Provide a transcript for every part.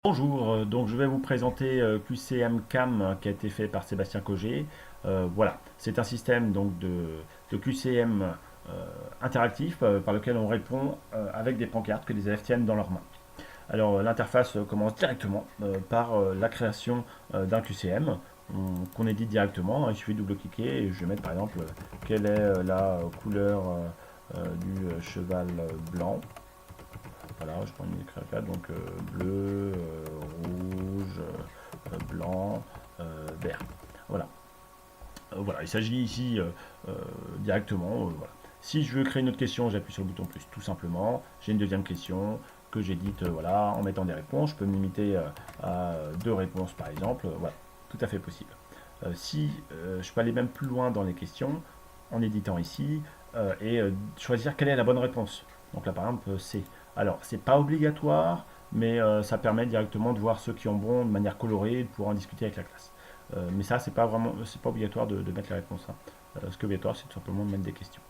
Bonjour, donc je vais vous présenter QCM Cam qui a été fait par Sébastien Cogé. Voilà, c'est un système donc de QCM interactif par lequel on répond avec des pancartes que les élèves tiennent dans leurs mains. Alors l'interface commence directement par la création d'un QCM qu'on édite directement. Il suffit de double-cliquer et je vais mettre par exemple quelle est la couleur du cheval blanc. Voilà, je prends une écrit donc bleu, rouge, blanc, vert. Voilà. Voilà, il s'agit ici directement. Voilà. Si je veux créer une autre question, j'appuie sur le bouton plus, tout simplement. J'ai une deuxième question que j'édite voilà, en mettant des réponses. Je peux me limiter à deux réponses par exemple. Voilà, tout à fait possible. Si je peux aller même plus loin dans les questions en éditant ici et choisir quelle est la bonne réponse. Donc là par exemple C. Alors c'est pas obligatoire, mais ça permet directement de voir ceux qui ont bon de manière colorée et de pouvoir en discuter avec la classe. Mais ça c'est pas vraiment, c'est pas obligatoire de mettre la réponse, hein. Ce qui est obligatoire c'est tout simplement de mettre des questions.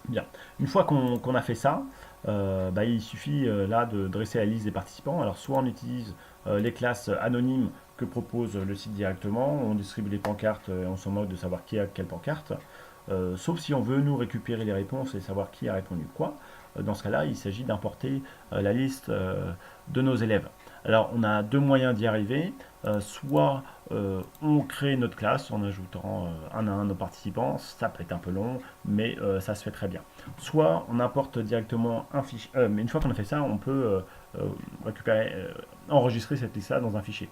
Bien, une fois qu'on a fait ça, il suffit là de dresser la liste des participants. Alors soit on utilise les classes anonymes que propose le site directement, on distribue les pancartes et on s'en moque de savoir qui a quelle pancarte. Sauf si on veut nous récupérer les réponses et savoir qui a répondu quoi. Dans ce cas-là, il s'agit d'importer la liste de nos élèves. Alors, on a deux moyens d'y arriver. Soit on crée notre classe en ajoutant un à un nos participants, ça peut être un peu long, mais ça se fait très bien. Soit on importe directement un fichier, mais une fois qu'on a fait ça, on peut récupérer, enregistrer cette liste-là dans un fichier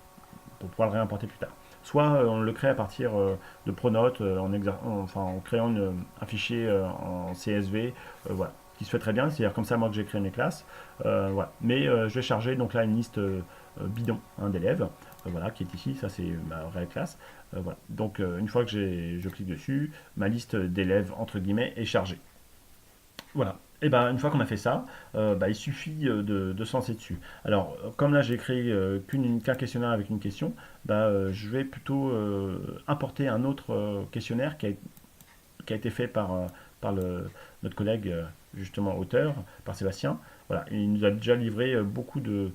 pour pouvoir le réimporter plus tard. Soit on le crée à partir de Pronote en créant un fichier en CSV, voilà, qui se fait très bien. C'est-à-dire comme ça, moi que j'ai créé mes classes, voilà. Mais je vais charger donc là une liste bidon hein, d'élèves, voilà, qui est ici. Ça c'est ma vraie classe. Voilà. Donc une fois que je clique dessus, ma liste d'élèves entre guillemets est chargée. Voilà. Et ben, une fois qu'on a fait ça, il suffit de se lancer dessus. Alors, comme là j'ai créé qu'un questionnaire avec une question, je vais plutôt importer un autre questionnaire qui a été fait par notre collègue, justement auteur, par Sébastien. Voilà, il nous a déjà livré beaucoup de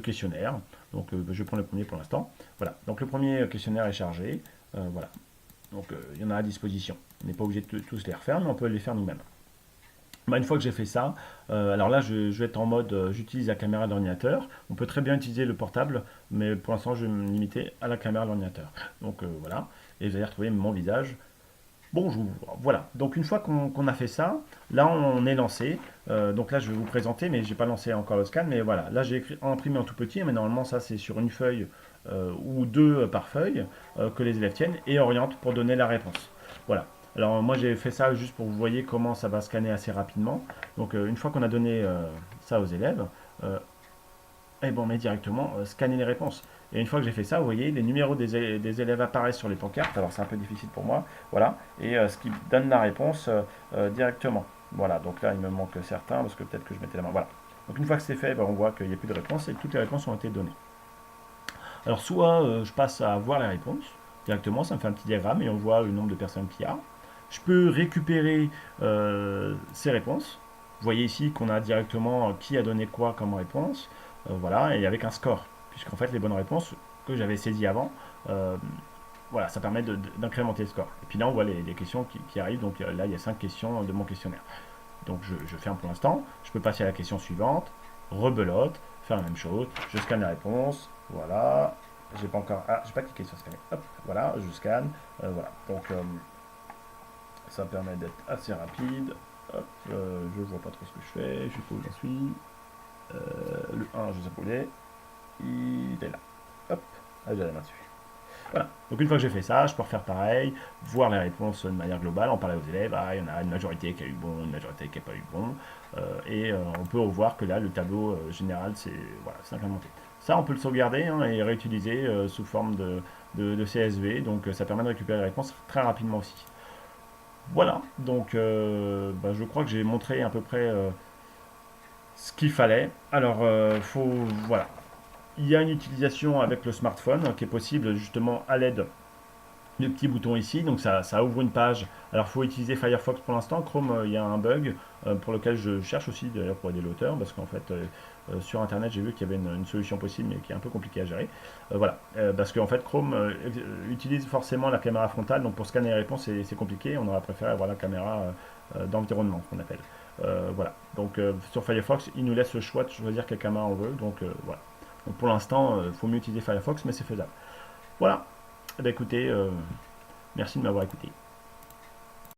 questionnaires. Donc, je prends le premier pour l'instant. Voilà, donc le premier questionnaire est chargé. Voilà, donc il y en a à disposition. On n'est pas obligé de tous les refaire, mais on peut les faire nous-mêmes. Une fois que j'ai fait ça, alors là je vais être en mode j'utilise la caméra de l'ordinateur. On peut très bien utiliser le portable, mais pour l'instant je vais me limiter à la caméra de l'ordinateur. Donc voilà, et vous allez retrouver mon visage. Bonjour, voilà. Donc une fois qu'on a fait ça, là on est lancé. Donc là je vais vous présenter, mais j'ai pas lancé encore le scan. Mais voilà, là j'ai imprimé en tout petit, mais normalement ça c'est sur une feuille ou deux par feuille que les élèves tiennent et orientent pour donner la réponse. Voilà. Alors moi j'ai fait ça juste pour que vous voyez comment ça va scanner assez rapidement. Donc une fois qu'on a donné ça aux élèves, euh, et bon, on met directement scanner les réponses. Et une fois que j'ai fait ça, vous voyez, les numéros des élèves apparaissent sur les pancartes. Alors c'est un peu difficile pour moi, voilà. Et ce qui donne la réponse directement. Voilà, donc là il me manque certains parce que peut-être que je mettais la main. Voilà. Donc une fois que c'est fait, on voit qu'il n'y a plus de réponses et toutes les réponses ont été données. Alors soit je passe à voir les réponses directement, ça me fait un petit diagramme et on voit le nombre de personnes qu'il y a. Je peux récupérer ces réponses. Vous voyez ici qu'on a directement qui a donné quoi comme réponse. Voilà, et avec un score. Puisqu'en fait, les bonnes réponses que j'avais saisies avant, euh, voilà, ça permet d'incrémenter le score. Et puis là, on voit les questions qui arrivent. Donc là, il y a 5 questions de mon questionnaire. Donc je ferme pour l'instant. Je peux passer à la question suivante. Rebelote, faire la même chose. Je scanne la réponse. Voilà. J'ai pas encore. Ah, j'ai pas cliqué sur scanner. Hop, voilà, je scanne. Voilà. Donc ça permet d'être assez rapide. Hop, je vois pas trop ce que je fais. Je sais pas où j'en suis. Le 1, je sais pas où il est. Il est là. Hop, ah, j'ai la main dessus. Voilà. Donc une fois que j'ai fait ça, je peux refaire pareil, voir les réponses de manière globale, en parler aux élèves. Ah, il y en a une majorité qui a eu bon, une majorité qui n'a pas eu bon. On peut voir que là, le tableau général, c'est voilà, implémenté. Ça, on peut le sauvegarder hein, et réutiliser sous forme de CSV. Donc ça permet de récupérer les réponses très rapidement aussi. Voilà, donc je crois que j'ai montré à peu près ce qu'il fallait. Alors, voilà. Il y a une utilisation avec le smartphone qui est possible justement à l'aide du petit bouton ici. Donc ça ouvre une page. Alors, il faut utiliser Firefox pour l'instant. Chrome, il y a un bug pour lequel je cherche aussi d'ailleurs pour aider l'auteur parce qu'en fait, sur internet j'ai vu qu'il y avait une solution possible mais qui est un peu compliquée à gérer. Voilà, parce qu'en fait Chrome utilise forcément la caméra frontale, donc pour scanner les réponses c'est compliqué, on aurait préféré avoir la caméra d'environnement, ce qu'on appelle. Voilà, donc sur Firefox il nous laisse le choix de choisir quelle caméra on veut, donc voilà. Donc pour l'instant il faut mieux utiliser Firefox mais c'est faisable. Voilà, eh bien, écoutez, merci de m'avoir écouté.